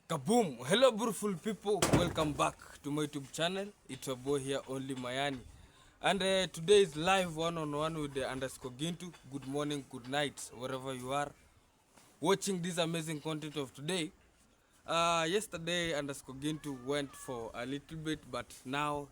Kaboom! Hello beautiful people, welcome back to my YouTube channel. It's your boy here, Only Mayani. And today is live one-on-one with the underscore Gintu. Good morning, good night, wherever you are watching this amazing content of today. Yesterday underscore Gintu went for a little bit, but now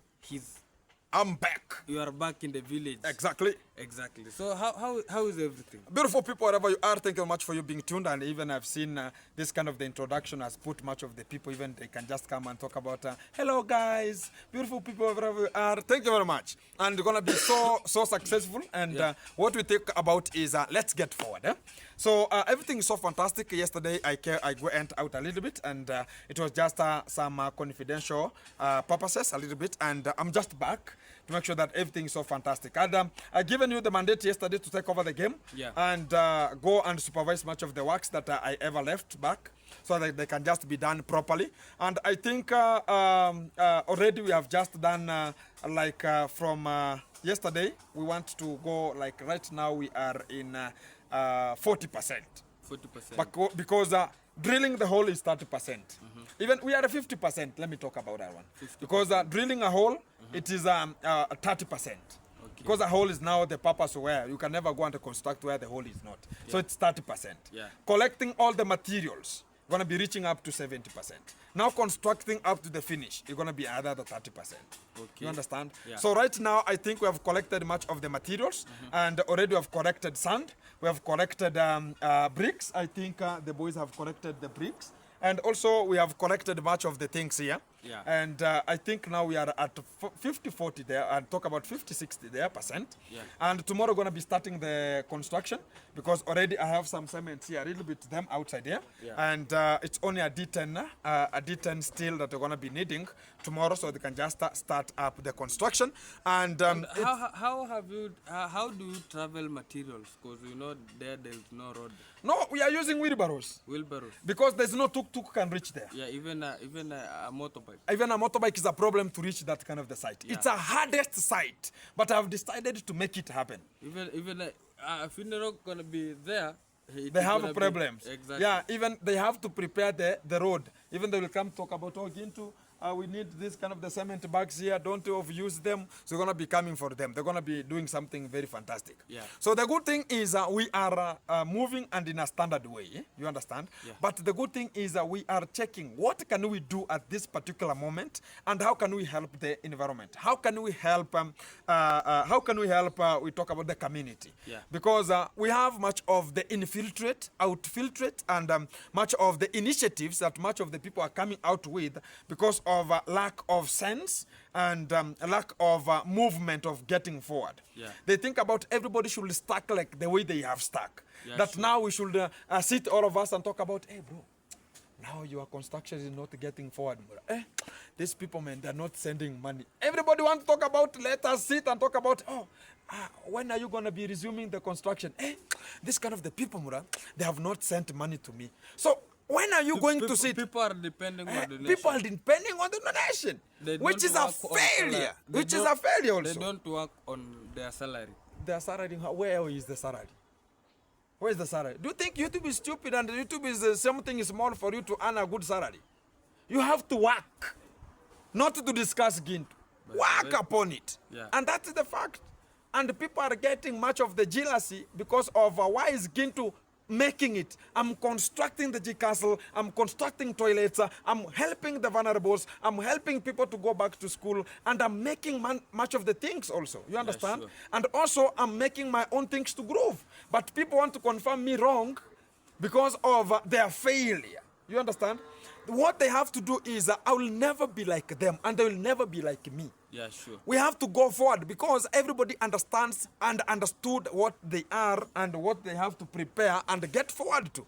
I'm back. you are back in the village. Exactly. Exactly. So how is everything? Beautiful people, wherever you are, thank you much for you being tuned. And even I've seen this kind of the introduction has put much of the people, even they can just come and talk about, hello guys, beautiful people, wherever you are. Thank you very much. And we're going to be so successful. And what we think about is, let's get forward. So everything is so fantastic. Yesterday, I went out a little bit, and it was just some confidential purposes, a little bit. And I'm just back to make sure that everything is so fantastic. And I given you the mandate yesterday to take over the game and go and supervise much of the works that I ever left back, so that they can just be done properly. And I think already we have just done from yesterday, we want to go, like right now we are in 40%. 40%. Because drilling the hole is 30%. Even we are at 50%. Let me talk about that one. 50%. Because drilling a hole, it is 30%. Because a hole is now the purpose where you can never go and construct where the hole is not. Yeah. So it's 30%. Yeah. Collecting all the materials, you're going to be reaching up to 70%. Now constructing up to the finish, you're going to be another 30%. Okay. You understand? Yeah. So right now, I think we have collected much of the materials, and already we have collected sand. We have collected bricks. I think the boys have collected the bricks. And also, we have collected much of the things here. Yeah. And I think now we are at 50-40 there, and talk about 50-60 there percent. Yeah. And tomorrow we're going to be starting the construction, because already I have some cement here, a little bit them outside here. Yeah. And it's only a D10 steel that we're going to be needing tomorrow, so they can just start up the construction. And how do you travel materials? Because you know there's no road. No, we are using wheelbarrows. Wheelbarrows. Because there's no tuk-tuk can reach there. Yeah, even a motorbike. Even a motorbike is a problem to reach that kind of the site. Yeah. It's a hardest site, but I've decided to make it happen. Even if you're not gonna be there, they have problems. Exactly. Yeah, even they have to prepare the road. Even they will come talk about we need this kind of the cement bags here. Don't overuse them. So we're going to be coming for them. They're going to be doing something very fantastic. Yeah. So the good thing is we are moving and in a standard way. You understand? Yeah. But the good thing is we are checking what can we do at this particular moment, and how can we help the environment? How can we help? We talk about the community. Yeah. Because we have much of the infiltrate, outfiltrate, and much of the initiatives that much of the people are coming out with because of lack of sense and lack of movement of getting forward. Yeah. They think about everybody should stack like the way they have stuck. Yeah, that now we should sit all of us and talk about, hey bro, now your construction is not getting forward. These people, man, they're not sending money. Everybody wants to talk about, let us sit and talk about, when are you going to be resuming the construction? This kind of the people, Mura, they have not sent money to me. So when are you going to sit? People are depending on the donation. People are depending on the donation, which is a failure. Which is a failure also. They don't work on their salary. Their salary, where is the salary? Where is the salary? Do you think YouTube is stupid and YouTube is something small for you to earn a good salary? You have to work, not to discuss Gintu. Work upon it. Yeah. And that's the fact. And people are getting much of the jealousy because of why is Gintu making it. I'm constructing the G Castle, I'm constructing toilets, I'm helping the vulnerables, I'm helping people to go back to school, and I'm making much of the things also. You understand? Yeah, sure. And also, I'm making my own things to grow. But people want to confirm me wrong because of their failure. You understand? What they have to do is, I will never be like them, and they will never be like me. Yeah, sure. We have to go forward because everybody understands and understood what they are and what they have to prepare and get forward to.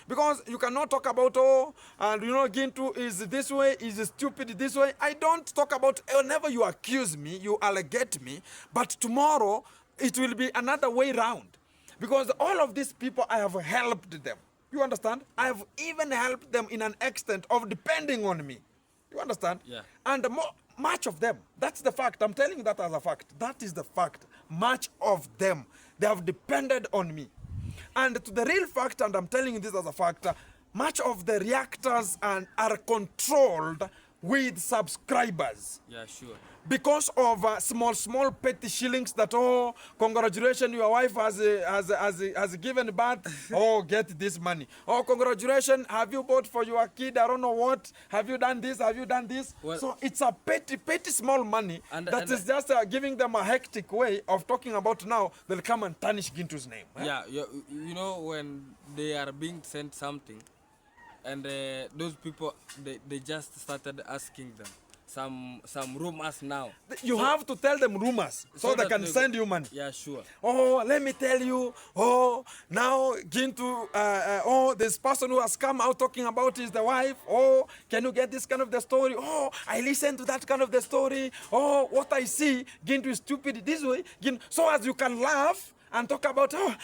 Because you cannot talk about, Gintu is this way, is stupid this way. I don't talk about, whenever you accuse me, you allegate me, but tomorrow it will be another way round. Because all of these people, I have helped them. You understand? I have even helped them in an extent of depending on me. You understand? Yeah. And much of them, that's the fact. I'm telling you that as a fact. That is the fact. Much of them, they have depended on me. And to the real fact, and I'm telling you this as a fact, much of the reactors are controlled with subscribers. Yeah, sure. Because of small petty shillings that, oh, congratulations, your wife has given birth, oh, get this money. Oh, congratulations, have you bought for your kid, I don't know what, have you done this, have you done this? Well, so it's a petty small money that is just giving them a hectic way of talking about now, they'll come and tarnish Gintu's name. Yeah, you know, when they are being sent something, and those people, they just started asking them some rumors now. You have to tell them rumors so they can send you money. Yeah, sure. Oh, let me tell you. Oh, now Gintu, oh, this person who has come out talking about is the wife. Oh, can you get this kind of the story? Oh, I listen to that kind of the story. Oh, what I see, Gintu is stupid this way. So as you can laugh and talk about, oh,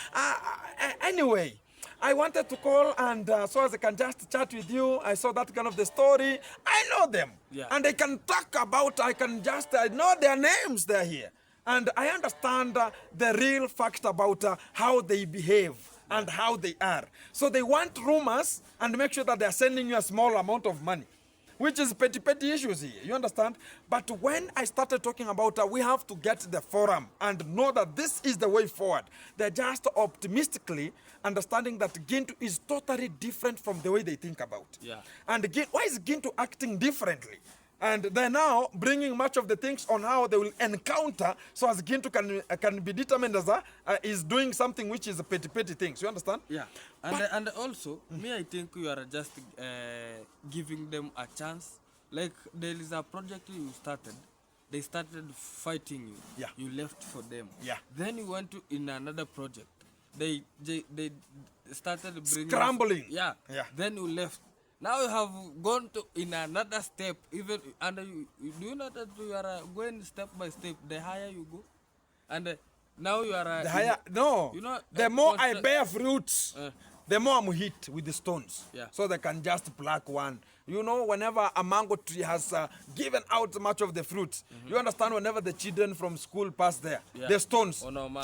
anyway. I wanted to call and so as I can just chat with you. I saw that kind of the story. I know them. Yeah. And I can talk about, I know their names, they're here. And I understand the real fact about how they behave and how they are. So they want rumors and make sure that they're sending you a small amount of money, which is petty issues here, you understand? But when I started talking about we have to get the forum and know that this is the way forward, they're just optimistically understanding that Gintu is totally different from the way they think about. Yeah. And why is Gintu acting differently? And they're now bringing much of the things on how they will encounter so as Gintu can be determined as is doing something which is a petty things, you understand? Yeah. And also, me, I think you are just giving them a chance. Like, there is a project you started. They started fighting you. Yeah. You left for them. Yeah. Then you went to in another project. They started bringing... Scrambling. Yeah. Yeah. Then you left. Now you have gone to in another step, even and you do not that you are going step by step. The higher you go, and now you are The higher, no, you know, the more I bear fruits, the more I'm hit with the stones. Yeah. So they can just pluck one. You know, whenever a mango tree has given out much of the fruits, you understand, whenever the children from school pass there, the stones, Oh, no, man.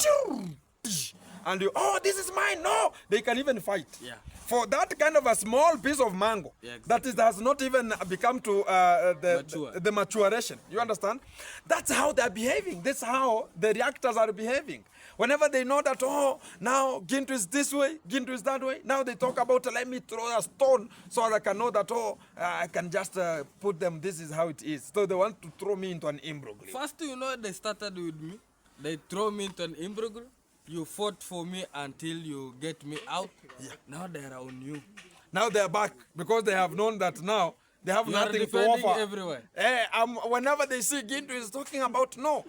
and you, oh, this is mine. No, they can even fight. Yeah. For that kind of a small piece of mango, Yeah, that has not even become to the maturation. You understand? That's how they're behaving. That's how the reactors are behaving. Whenever they know that, oh, now Gintu is this way, Gintu is that way, now they talk about, let me throw a stone so they can know that, oh, I can just put them, this is how it is. So they want to throw me into an imbroglio. First, you know, they started with me. They throw me into an imbroglio. You fought for me until you get me out. Yeah. Now they are on you. Now they are back because they have known that now they have nothing to offer. Everywhere. Whenever they see Gintu is talking about, no,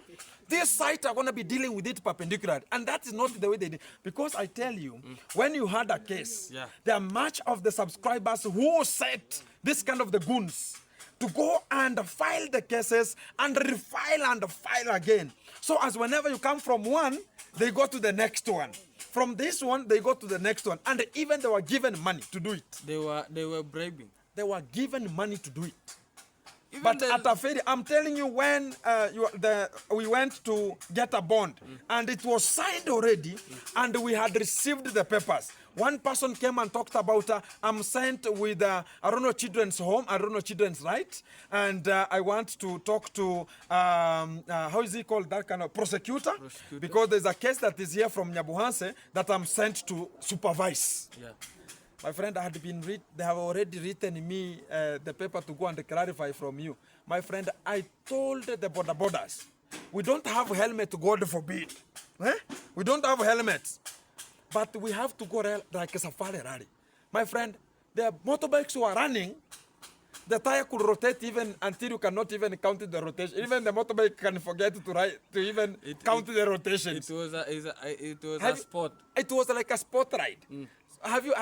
this site are going to be dealing with it perpendicular. And that is not the way they did. Because I tell you, when you had a case, there are much of the subscribers who set this kind of the goons to go and file the cases and refile and file again. So as whenever you come from one, they go to the next one. From this one, they go to the next one. And even they were given money to do it. They were bribing. They were given money to do it. Even But at a ferry, I'm telling you, when we went to get a bond, and it was signed already, and we had received the papers. One person came and talked about, I'm sent with, I don't know, children's home, I don't know, children's right, and I want to talk to, how is he called, that kind of prosecutor? Because there's a case that is here from Nyabuhanse that I'm sent to supervise. Yeah. My friend, they have already written me the paper to go and clarify from you. My friend, I told the borders, we don't have helmet, God forbid. We don't have helmets. But we have to go like a safari rally. My friend, the motorbikes who are running, the tire could rotate even until you cannot even count the rotation. Even the motorbike can forget to even count the rotations. It was a sport. It was like a sport ride. Have you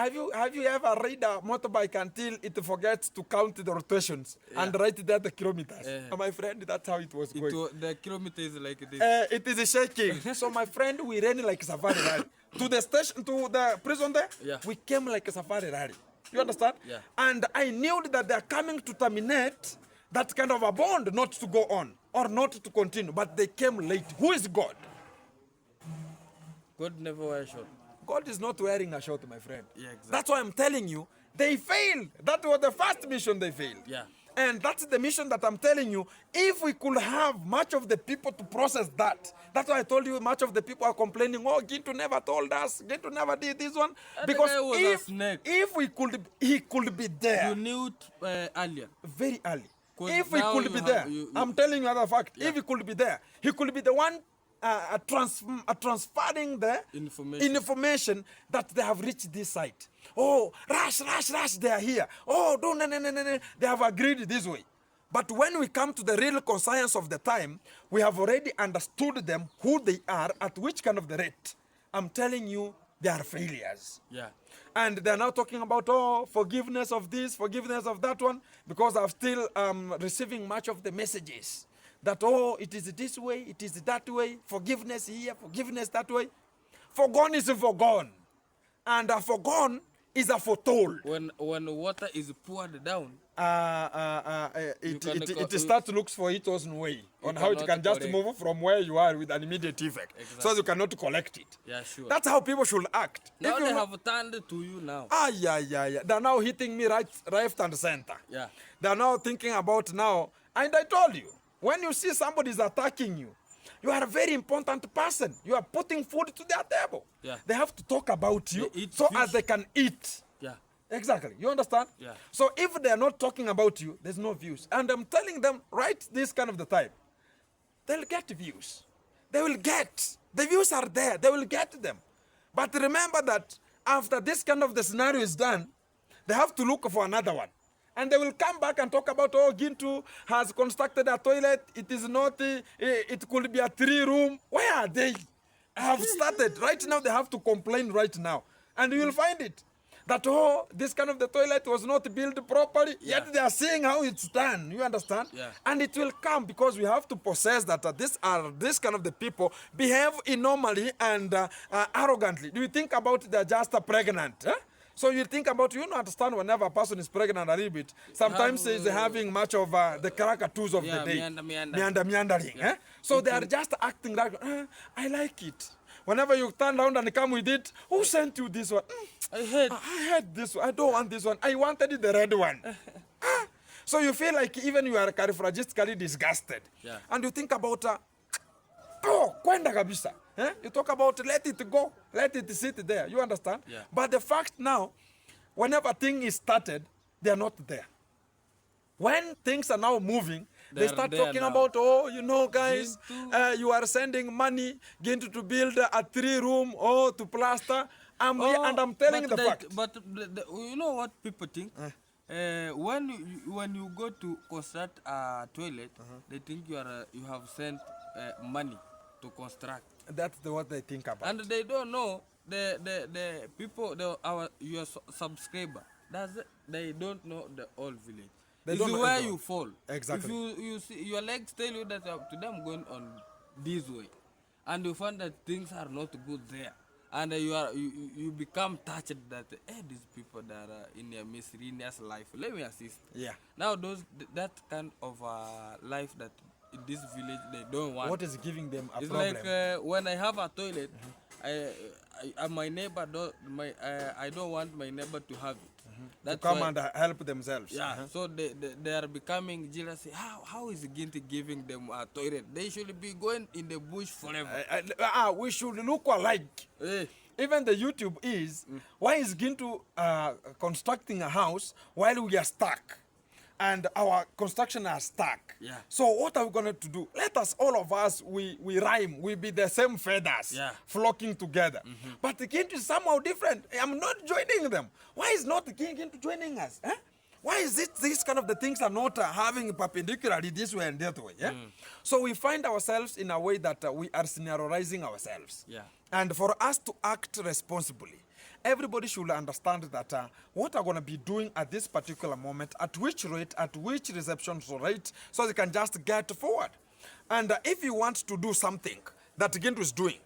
ever ride a motorbike until it forgets to count the rotations and write there the kilometers? My friend, that's how it was going. The kilometer is like this. It is shaking. So my friend, we ran like a safari rally. To the station, to the prison there, we came like a safari rally. You understand? Yeah. And I knew that they're coming to terminate that kind of a bond, not to go on or not to continue. But they came late. Who is God? God never wears short. God is not wearing a shirt, my friend. Yeah, exactly. That's why I'm telling you, They failed. That was the first mission they failed. Yeah. And that's the mission that I'm telling you. If we could have much of the people to process that, that's why I told you much of the people are complaining, oh, Gintu never told us, Gintu never did this one. And Because the guy was a snake. if he could be there You knew it earlier. very early. 'Cause If he now could you be have- there, you- I'm telling you another fact. Yeah. If he could be there, he could be the one transferring the information that they have reached this site. Oh, rush, they are here. Oh, no, they have agreed this way. But when we come to the real conscience of the time, we have already understood them, who they are, at which kind of the rate. I'm telling you, they are failures. Yeah. And they're now talking about, oh, forgiveness of this, forgiveness of that one, because I'm still receiving much of the messages that, oh, it is this way, it is that way, forgiveness here, forgiveness that way. Forgone is forgone. And a forgone is a foretold. When water is poured down, It starts to look for its own way on how it cannot can just correct. move from where you are with an immediate effect. Exactly. So you cannot collect it. yeah, sure. That's how people should act. Now If you they know- have turned to you now. yeah. They're now hitting me right and center. Yeah. They're now thinking about now. And I told you, when you see somebody is attacking you, you are a very important person. You are putting food to their table. Yeah. They have to talk about you They eat so fish. as they can eat. Yeah. Exactly. You understand? Yeah. So if they are not talking about you, there's no views. And I'm telling them, right this kind of the time, they'll get views. They will get. The views are there. They will get them. But remember that after this kind of the scenario is done, they have to look for another one. And they will come back and talk about, oh, Gintu has constructed a toilet. It is not, it could be a 3-room. Where are they? I have started. Right now, they have to complain right now. And you will find it. That, oh, this kind of the toilet was not built properly. Yeah. Yet they are seeing how it's done. You understand? Yeah. And it will come because we have to possess that this kind of the people behave normally and arrogantly. Do you think about they're just pregnant? Huh? So you think about, you know, understand whenever a person is pregnant a little bit, sometimes he's having much of the characters of Yeah, the day. Meandering. Yeah. Eh? So they are just acting like, I like it. Whenever you turn around and come with it, who sent you this one? I hate. I had this one. I don't want this one. I wanted the red one. So you feel like even you are carifragistically disgusted. Yeah. And you think about, kwenda kabisa. Eh? You talk about let it go. Let it sit there. You understand? Yeah. But the fact now, whenever thing is started, they are not there. When things are now moving, they They're start there talking now. about, oh, you know, guys, Gintu. you are sending money to build a 3-room, oh, to plaster. And I'm telling you the fact. But you know what people think? When you go to construct a toilet, they think you have sent money to construct, That's what they think about. and they don't know the people your subscriber. They don't know the whole village. They It's don't know where everyone. you fall. Exactly. If you see your legs tell you that today I'm going on this way, and you find that things are not good there, and you become touched that these people that are in a miscellaneous life, let me assist. Yeah. Now that kind of life that in this village they don't want. What is giving them a It's problem? like when I have a toilet, my neighbor I don't want my neighbor to have it. to That's come why- and help themselves. yeah, so they are becoming jealous. How is Ginty giving them a toilet? They should be going in the bush forever. We should look alike. Eh, Even the YouTube is, why is Gintu constructing a house while we are stuck? And our construction are stuck. Yeah. So what are we going to do? Let us, all of us, we rhyme. We be the same feathers Yeah. flocking together. But the Gintu is somehow different. I'm not joining them. Why is not the Gintu joining us? Eh? Why is it these kind of the things are not having perpendicularly this way and that way? Yeah? So we find ourselves in a way that we are scenariozing ourselves. Yeah. And for us to act responsibly, everybody should understand that what are going to be doing at this particular moment, at which rate, at which reception rate, so they can just get forward. And if you want to do something that Gintu is doing,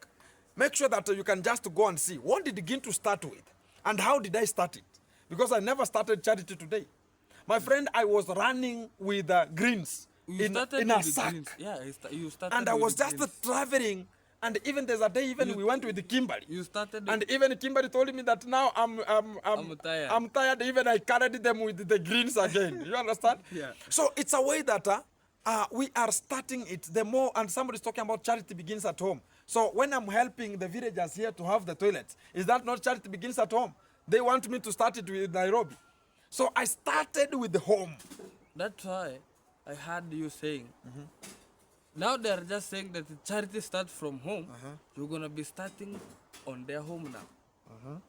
make sure that you can just go and see, what did Gintu start with? And how did I start it? Because I never started charity today. My friend, I was running with greens You started in a with the sack. greens. Yeah, you started And I with was the just greens. traveling And even there's a day, even we went with Kimberly. You started. And even Kimberly told me that now I'm tired. I'm tired. Even I carried them with the greens again. You understand? Yeah. So it's a way that we are starting it. The more, and somebody's talking about charity begins at home. So when I'm helping the villagers here to have the toilets, is that not charity begins at home? They want me to start it with Nairobi. So I started with the home. That's why I heard you saying. Now they are just saying that the charity starts from home. You're gonna be starting on their home now.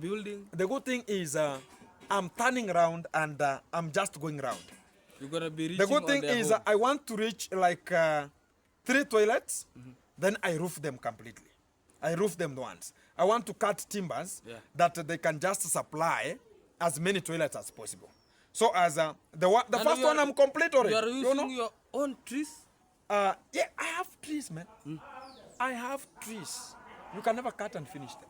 Building. The good thing is I'm turning around and I'm just going around. You're gonna be reaching. The good on thing their is home. I want to reach like 3 toilets, then I roof them completely. I roof them once. I want to cut timbers that they can just supply as many toilets as possible. So as the first one I'm complete already. You are using your own trees? Yeah, I have trees, man. I have trees. You can never cut and finish them.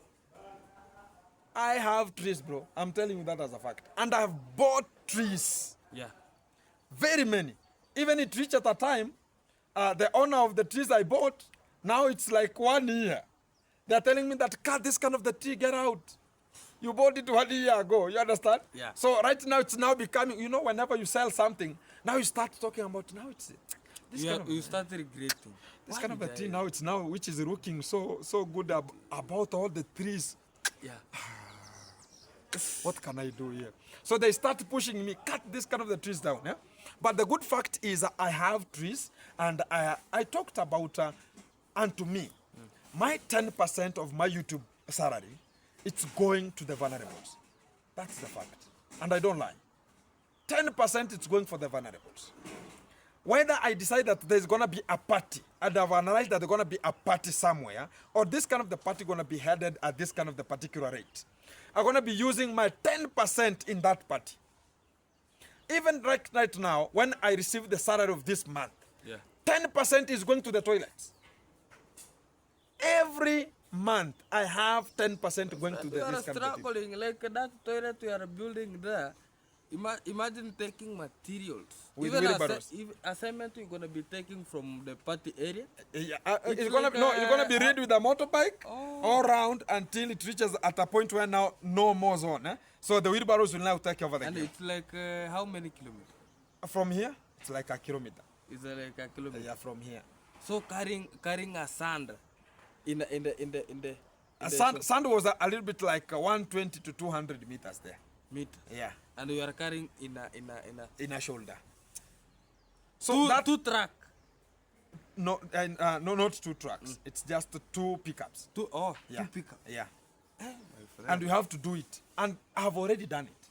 I have trees, bro. I'm telling you that as a fact. And I have bought trees. Yeah. Very many. Even it reached at a time, the owner of the trees I bought, now it's like 1 year. They're telling me that, cut this kind of the tree, get out. You bought it 1 year ago, you understand? Yeah. So right now it's now becoming, you know, whenever you sell something, now you start talking about, now it's this kind of, You start regretting. this kind of a tree now, it's now, which is looking so good about all the trees. Yeah. What can I do here? So they start pushing me, cut this kind of the trees down. Yeah? But the good fact is I have trees, and I talked about, and to me, my 10% of my YouTube salary, it's going to the vulnerables. That's the fact. And I don't lie. 10% it's going for the vulnerables. Whether I decide that there's going to be a party, and I've analyzed that there's going to be a party somewhere, or this kind of the party going to be headed at this kind of the particular rate, I'm going to be using my 10% in that party. Even right now, when I receive the salary of this month, 10% is going to the toilets. Every month, I have 10% going to the You are this kind of the thing. struggling like that toilet you are building there. Imagine taking materials. With Even wheelbarrows. assignment you're gonna be taking from the party area. Yeah, It's it's gonna like, be, no, you're gonna be read with a motorbike Oh. all round until it reaches at a point where now no more zone. So the wheelbarrows will now take over the And game. it's like how many kilometers? From here, it's like a kilometer. It's like a kilometer. Yeah, from here. So carrying a sand in the Sand was a little bit like 120 to 200 meters there. meter. Yeah, And you are carrying in a shoulder. So that two truck. no, no, not 2 trucks. It's just 2 pickups. Two Yeah, pickup. yeah. My friend. And you have to do it. And I have already done it.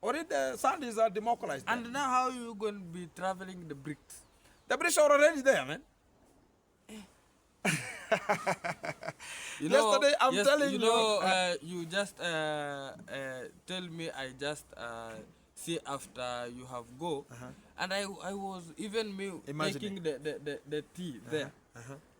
Already the sand is democratized. And now how you going to be traveling the bricks? The British are already there, man. You know, Yesterday, I'm telling you know, you just tell me I just see after you have go, and I was even me Imagining. taking the tea there.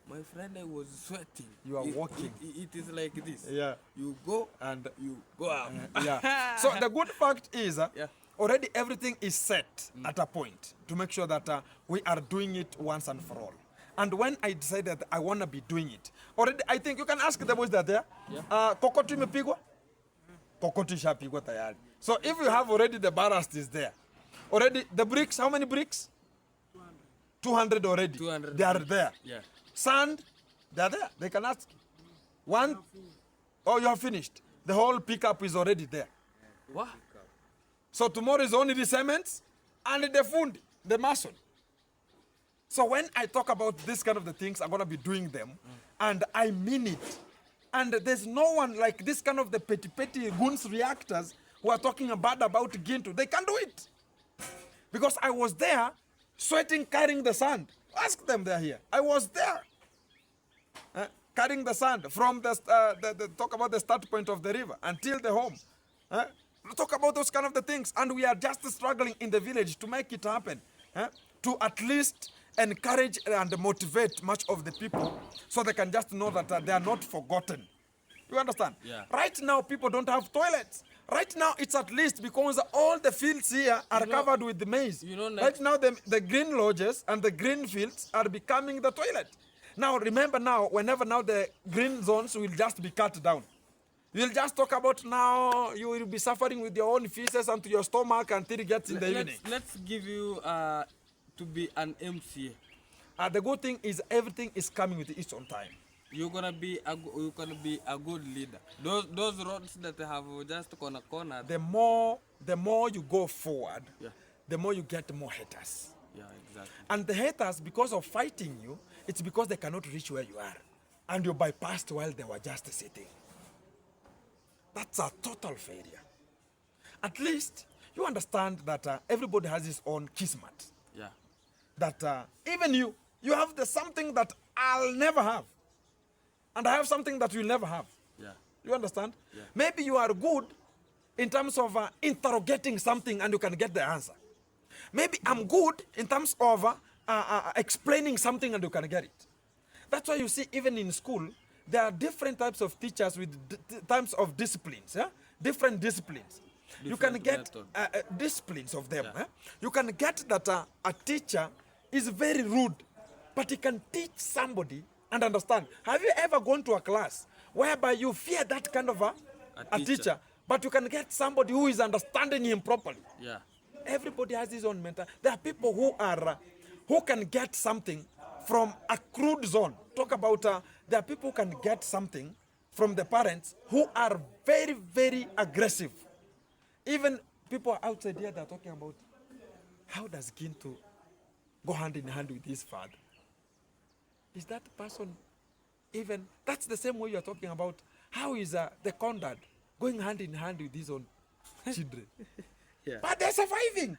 My friend, I was sweating. You are walking. It is like this. Yeah. You go And you go out. yeah. So the good fact is Yeah. already everything is set at a point to make sure that we are doing it once and for all. And when I decided that I want to be doing it, already I think you can ask the boys that there. Kokoti imepigwa? Kokoti ishapigwa tayari. So if you have already the ballast is there, already the bricks, how many bricks? 200 already. 200 They are bricks. there. Yeah. Sand, they are there. They can ask. One, oh, you have finished. The whole pickup is already there. What? So tomorrow is only the cements and the food, the mason. So when I talk about this kind of the things, I'm going to be doing them. And I mean it. And there's no one like this kind of the petty goons reactors who are talking bad about Gintu. They can do it. Because I was there, sweating, carrying the sand. Ask them, they're here. I was there. Carrying the sand from the talk about the start point of the river until the home. Talk about those kind of the things. And we are just struggling in the village to make it happen. To at least encourage and motivate much of the people so they can just know that they are not forgotten. You understand? Yeah. Right now, people don't have toilets. Right now, it's at least because all the fields here are covered with the maize. You know, right now, the green lodges and the green fields are becoming the toilet. Now remember now, whenever now the green zones will just be cut down. You'll just talk about now you will be suffering with your own feces and to your stomach until it gets in the evening. Let's give you to be an MC. The good thing is everything is coming with its own time. You're gonna be a good leader. Those roads that have just corner. The more you go forward, Yeah. the more you get more haters. Yeah, exactly. And the haters, because of fighting you, it's because they cannot reach where you are. And you bypassed while they were just sitting. That's a total failure. At least you understand that everybody has his own kismet. Yeah. That even you have something that I'll never have. And I have something that you'll never have. Yeah. You understand? Yeah. Maybe you are good in terms of interrogating something and you can get the answer. Maybe I'm good in terms of explaining something and you can get it. That's why you see even in school, there are different types of teachers with types of disciplines. Yeah? Different disciplines. You can get disciplines of them. Yeah. You can get that a teacher is very rude, but he can teach somebody and understand. Have you ever gone to a class whereby you fear that kind of a teacher, but you can get somebody who is understanding him properly? Yeah. Everybody has his own mentor. There are people who can get something from a crude zone. Talk about there are people who can get something from the parents who are very, very aggressive. Even people outside here that are talking about how does Gintu go hand in hand with his father? Is that person even, that's the same way you're talking about, how is the condad going hand in hand with his own children? Yeah. But they're surviving.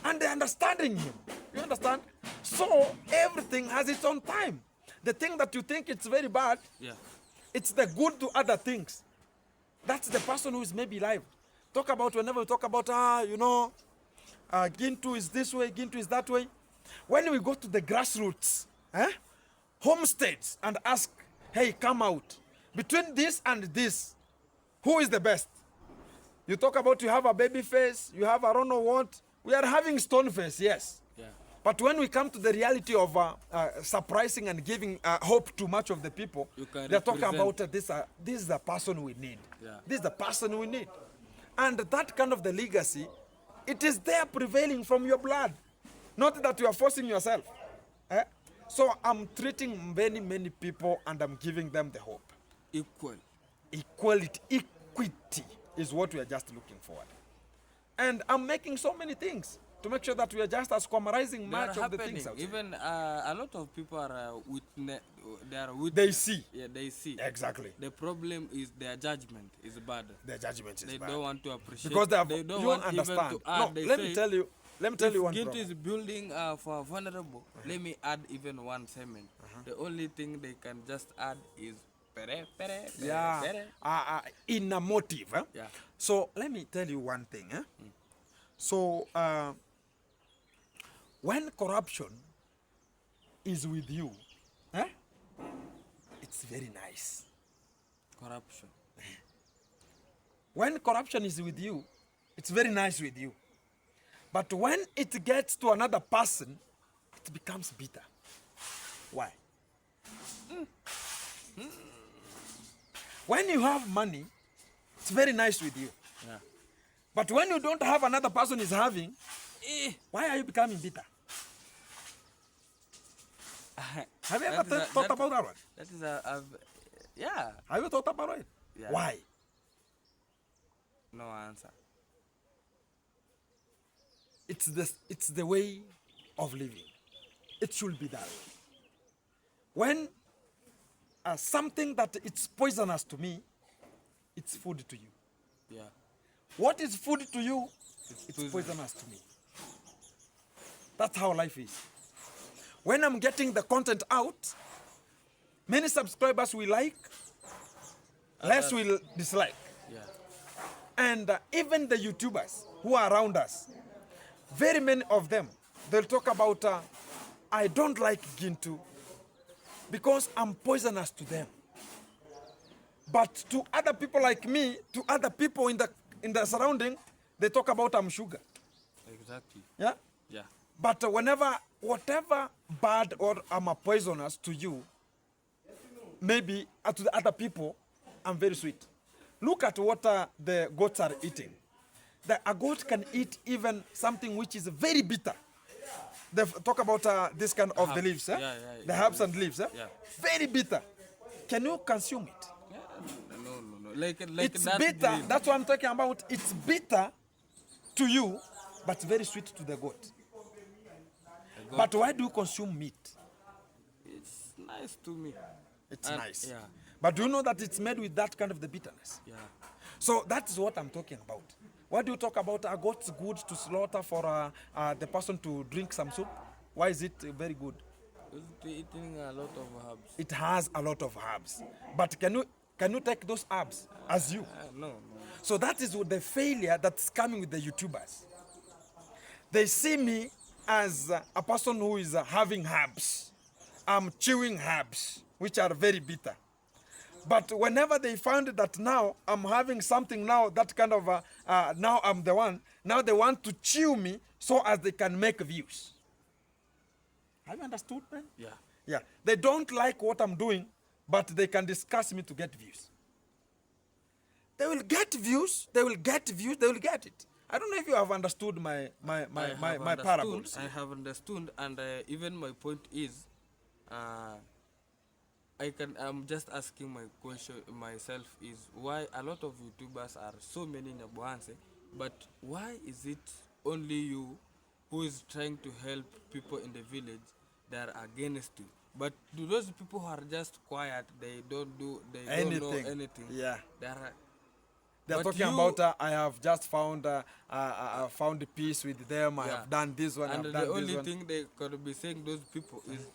And they're understanding him. You understand? So everything has its own time. The thing that you think it's very bad, Yeah. it's the good to other things. That's the person who is maybe alive. Talk about whenever we talk about, Gintu is this way, Gintu is that way. When we go to the grassroots, homesteads, and ask, hey, come out. Between this and this, who is the best? You talk about you have a baby face, you have I don't know what. We are having stone face, yes. Yeah. But when we come to the reality of surprising and giving hope to much of the people, they're talking about this is the person we need. Yeah. This is the person we need. And that kind of the legacy, it is there prevailing from your blood. Not that you are forcing yourself. So I'm treating many, many people and I'm giving them the hope. Equal. Equality, equity is what we are just looking forward. And I'm making so many things to make sure that we are just as commemorizing much of the things outside. Even a lot of people are They see. Yeah, they see. Exactly. The problem is their judgment is bad. Their judgment is They bad. don't want to appreciate. Because they don't you want understand. even to add. No, They let say, me tell you one Gintu problem. is building for vulnerable. Let me add even one segment. The only thing they can just add is pere. In a motive. Yeah. So let me tell you one thing. So when corruption is with you, it's very nice. Corruption. When corruption is with you, it's very nice with you. But when it gets to another person, it becomes bitter. Why? When you have money, it's very nice with you. Yeah. But when you don't have, another person is having, why are you becoming bitter? Have you ever thought about that one? That is yeah. Have you thought about it? Yeah. Why? No answer. It's the way of living. It should be that way. When something that it's poisonous to me, it's food to you. Yeah. What is food to you, it's poison. poisonous to me. That's how life is. When I'm getting the content out, many subscribers will like, less will dislike. Yeah. And even the YouTubers who are around us, very many of them, they'll talk about, I don't like Gintu because I'm poisonous to them. But to other people like me, to other people in the surrounding, they talk about I'm sugar. Exactly. Yeah? Yeah. But whatever bad or poisonous to you, maybe to the other people, I'm very sweet. Look at what the goats are eating. A goat can eat even something which is very bitter. They talk about this kind of the leaves, the herbs and leaves, Yeah. very bitter. Can you consume it? Yeah, no. Like It's that bitter. green. That's what I'm talking about. It's bitter to you, but very sweet to the goat. But why do you consume meat? It's nice to me. It's And- nice. Yeah. But do you know that it's made with that kind of the bitterness? Yeah. So that is what I'm talking about. Why do you talk about a goat's good to slaughter for the person to drink some soup? Why is it very good? It's eating a lot of herbs. It has a lot of herbs. But can you take those herbs as you? No. So that is the failure that's coming with the YouTubers. They see me as a person who is having herbs. I'm chewing herbs, which are very bitter. But whenever they found that now I'm having something now, that kind of, now I'm the one, now they want to chew me so as they can make views. Have you understood, man? Yeah. Yeah. They don't like what I'm doing, but they can discuss me to get views. They will get views, they will get views, they will get it. I don't know if you have understood my parables. I have understood, and even my point is, I'm just asking my question myself is why a lot of YouTubers are so many in Abuanse, but why is it only you who is trying to help people in the village that are against you? But to those people who are just quiet, they don't know anything. Yeah. They They're but talking you- about I have just found found peace with them. I Yeah. have done this one. And I've the done only this one. thing they could be saying those people is,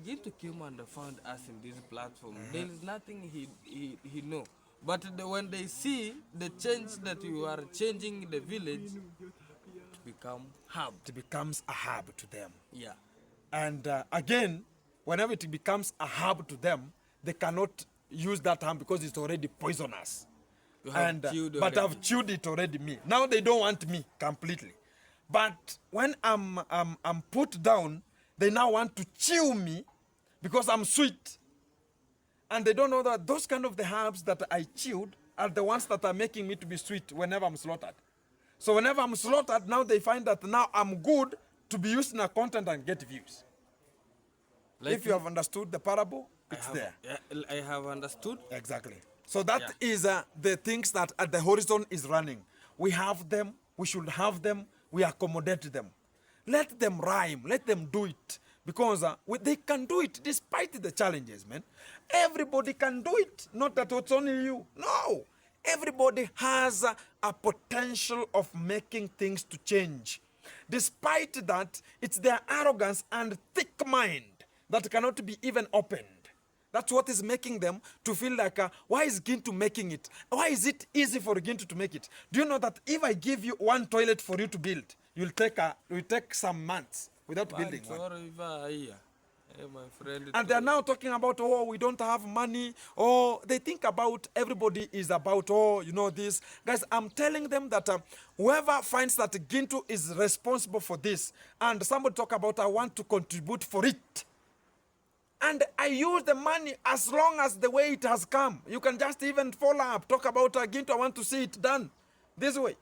Gintu came and found us in this platform. There is nothing he know. But when they see the change that you are changing the village, it become hard. It becomes a herb to them. Yeah. And again, whenever it becomes a herb to them, they cannot use that herb because it's already poisonous. You have And chewed but already. I've chewed it already. Me now they don't want me completely. But when I'm put down, they now want to chew me because I'm sweet. And they don't know that those kind of the herbs that I chewed are the ones that are making me to be sweet whenever I'm slaughtered. So whenever I'm slaughtered, now they find that now I'm good to be used in a content and get views. Like If you have understood the parable, it's there. Yeah, I have understood. Exactly. So that is the things that at the horizon is running. We have them, we should have them, we accommodate them. Let them rhyme, let them do it. Because they can do it despite the challenges, man. Everybody can do it, not that it's only you. No. Everybody has a potential of making things to change. Despite that, it's their arrogance and thick mind that cannot be even opened. That's what is making them to feel like, why is Gintu making it? Why is it easy for Gintu to make it? Do you know that if I give you one toilet for you to build, you'll take some months without building one? Hey, my friend. And they're now talking about, oh, we don't have money. Oh, they think about everybody is about, oh, you know this. Guys, I'm telling them that whoever finds that Gintu is responsible for this, and somebody talk about, I want to contribute for it. And I use the money as long as the way it has come. You can just even follow up, talk about Gintu, I want to see it done this way.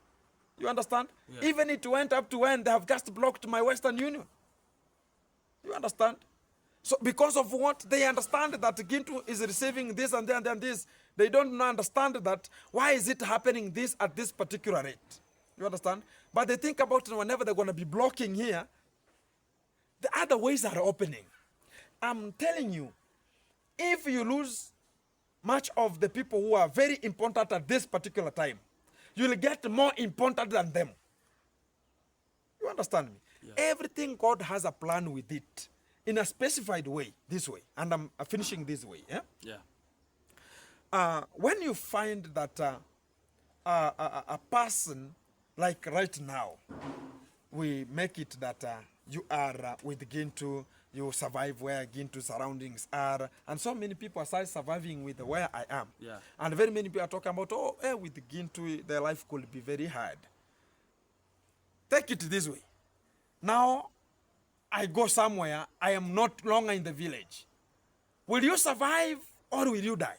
You understand? Yeah. Even it went up to when they have just blocked my Western Union. You understand? So because of what? They understand that Gintu is receiving this and then this. They don't understand that why is it happening this at this particular rate. You understand? But they think about it whenever they're going to be blocking here, the other ways are opening. I'm telling you, if you lose much of the people who are very important at this particular time, you'll get more important than them. You understand me? Yeah. Everything God has a plan with it in a specified way, this way. And I'm finishing this way. Yeah? Yeah. When you find that a person, like right now, we make it that you are with Gintu, you survive where Gintu surroundings are, and so many people are surviving with where I am. Yeah. And very many people are talking about, oh, with Gintu, their life could be very hard. Take it this way. Now, I go somewhere, I am not longer in the village. Will you survive or will you die?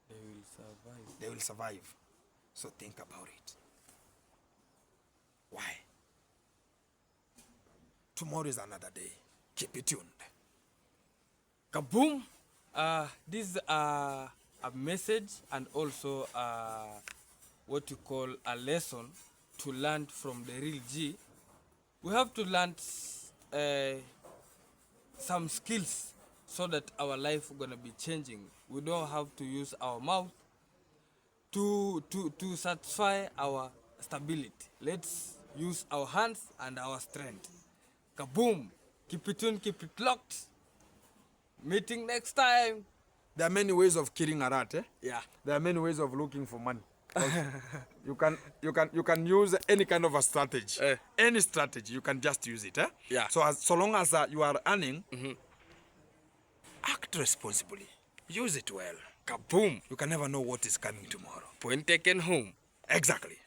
They will survive. They will survive. So think about it. Why? Tomorrow is another day. Keep it tuned. Kaboom! This is a message and also what you call a lesson to learn from the real G. We have to learn some skills so that our life gonna be changing. We don't have to use our mouth to satisfy our stability. Let's use our hands and our strength. Kaboom! Keep it tuned, keep it locked. Meeting next time. There are many ways of killing a rat. Yeah. There are many ways of looking for money. you can use any kind of a strategy. Any strategy, you can just use it. Yeah. So long as you are earning, act responsibly. Use it well. Kaboom! You can never know what is coming tomorrow. Point taken home. Exactly.